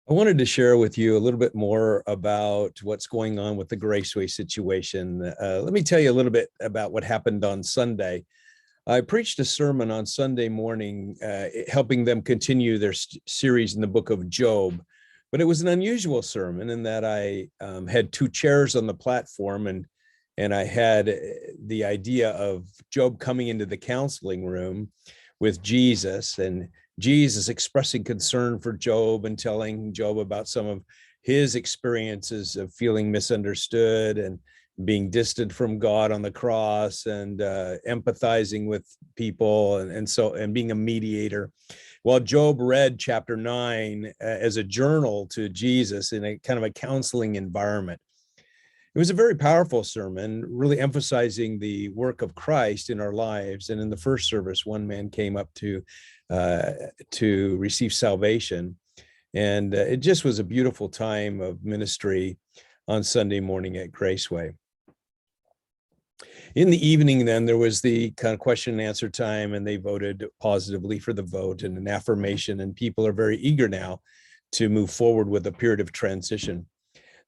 I wanted to share with you a little bit more about what's going on with the GraceWay situation. Let me tell you a little bit about what happened on Sunday. I preached a sermon on Sunday morning, helping them continue their series in the book of Job. But it was an unusual sermon in that I had two chairs on the platform, and I had the idea of Job coming into the counseling room with Jesus, and Jesus expressing concern for Job and telling Job about some of his experiences of feeling misunderstood and being distant from God on the cross, and empathizing with people, and being a mediator. While Job read chapter 9 as a journal to Jesus in a kind of a counseling environment. It was a very powerful sermon, really emphasizing the work of Christ in our lives. And in the first service, one man came up to receive salvation. And it just was a beautiful time of ministry on Sunday morning at GraceWay. In the evening, then, there was the kind of question and answer time, and they voted positively for the vote and an affirmation. And people are very eager now to move forward with a period of transition.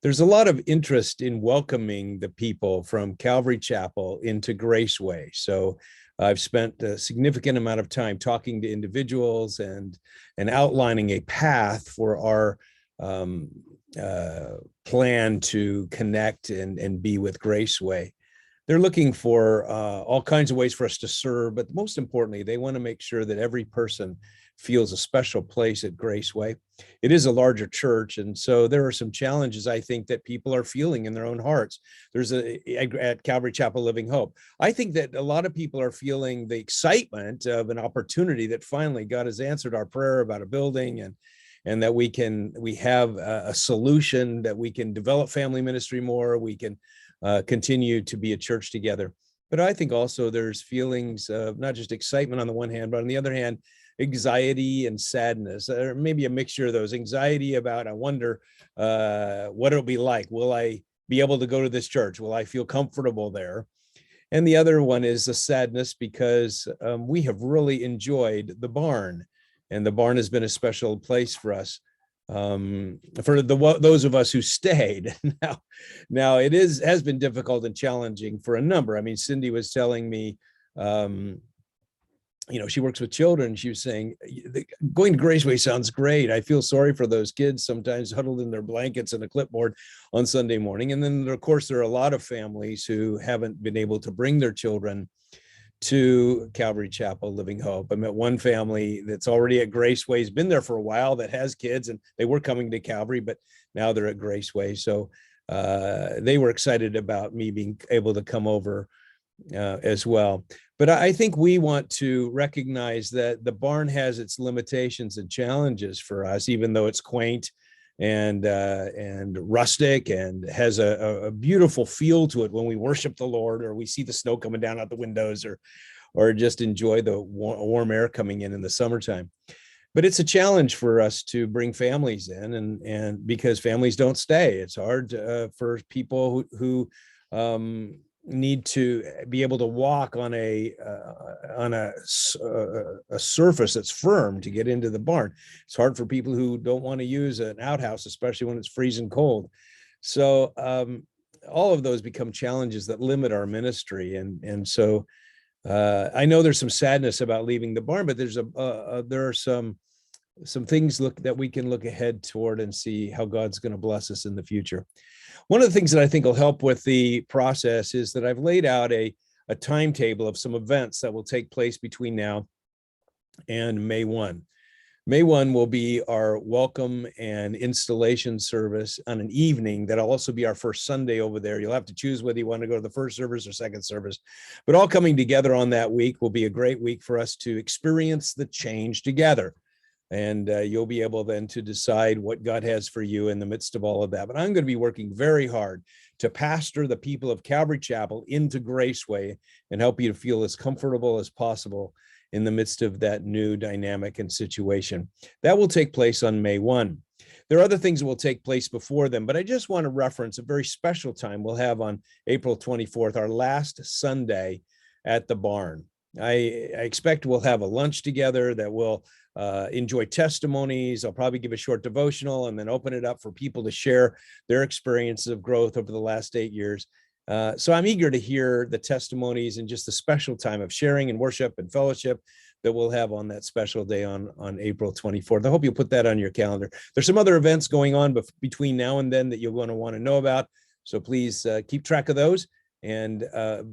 There's a lot of interest in welcoming the people from Calvary Chapel into GraceWay. So I've spent a significant amount of time talking to individuals and outlining a path for our plan to connect and be with GraceWay. They're looking for all kinds of ways for us to serve, but most importantly, they want to make sure that every person feels a special place at GraceWay. It is a larger church, and so there are some challenges, I think, that people are feeling in their own hearts. There's at Calvary Chapel Living Hope. I think that a lot of people are feeling the excitement of an opportunity that finally God has answered our prayer about a building, and that we have a solution, that we can develop family ministry more, we can continue to be a church together. But I think also there's feelings of not just excitement on the one hand, but on the other hand, anxiety and sadness, or maybe a mixture of those. Anxiety about, I wonder what it'll be like. Will I be able to go to this church? Will I feel comfortable there? And the other one is the sadness because we have really enjoyed the barn, and the barn has been a special place for us. For those of us who stayed. Now it has been difficult and challenging for a number. I mean, Cindy was telling me, she works with children. She was saying, going to GraceWay sounds great. I feel sorry for those kids sometimes huddled in their blankets and a clipboard on Sunday morning. And then, of course, there are a lot of families who haven't been able to bring their children to Calvary Chapel Living Hope. I met one family that's already at GraceWay, has been there for a while, that has kids, and they were coming to Calvary, but now they're at GraceWay. So they were excited about me being able to come over as well. But I think we want to recognize that the barn has its limitations and challenges for us, even though it's quaint and rustic and has a beautiful feel to it when we worship the Lord, or we see the snow coming down out the windows, or just enjoy the warm air coming in the summertime. But it's a challenge for us to bring families in, and because families don't stay. It's hard for people who need to be able to walk on a surface that's firm to get into the barn. It's hard for people who don't want to use an outhouse, especially when it's freezing cold. So all of those become challenges that limit our ministry. And so I know there's some sadness about leaving the barn, but there are some things that we can look ahead toward and see how God's going to bless us in the future. One of the things that I think will help with the process is that I've laid out a timetable of some events that will take place between now and May 1. May 1 will be our welcome and installation service on an evening. That'll also be our first Sunday over there. You'll have to choose whether you want to go to the first service or second service. But all coming together on that week will be a great week for us to experience the change together. And you'll be able then to decide what God has for you in the midst of all of that. But I'm going to be working very hard to pastor the people of Calvary Chapel into GraceWay and help you to feel as comfortable as possible in the midst of that new dynamic and situation. That will take place on May 1. There are other things that will take place before them, but I just want to reference a very special time we'll have on April 24th, our last Sunday at the barn. I expect we'll have a lunch together that will enjoy testimonies. I'll probably give a short devotional and then open it up for people to share their experiences of growth over the last 8 years. So I'm eager to hear the testimonies and just the special time of sharing and worship and fellowship that we'll have on that special day on April 24th. I hope you'll put that on your calendar. There's some other events going on between now and then that you're going to want to know about. So please keep track of those and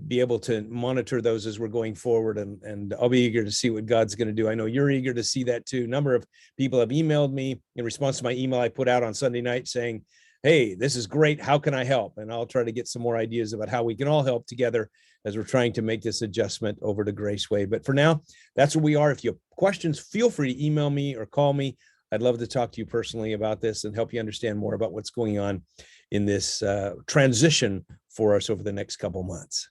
be able to monitor those as we're going forward. And I'll be eager to see what God's going to do. I know you're eager to see that too. A number of people have emailed me in response to my email I put out on Sunday night saying, hey, this is great. How can I help? And I'll try to get some more ideas about how we can all help together as we're trying to make this adjustment over to GraceWay. But for now, that's where we are. If you have questions, feel free to email me or call me. I'd love to talk to you personally about this and help you understand more about what's going on in this transition for us over the next couple months.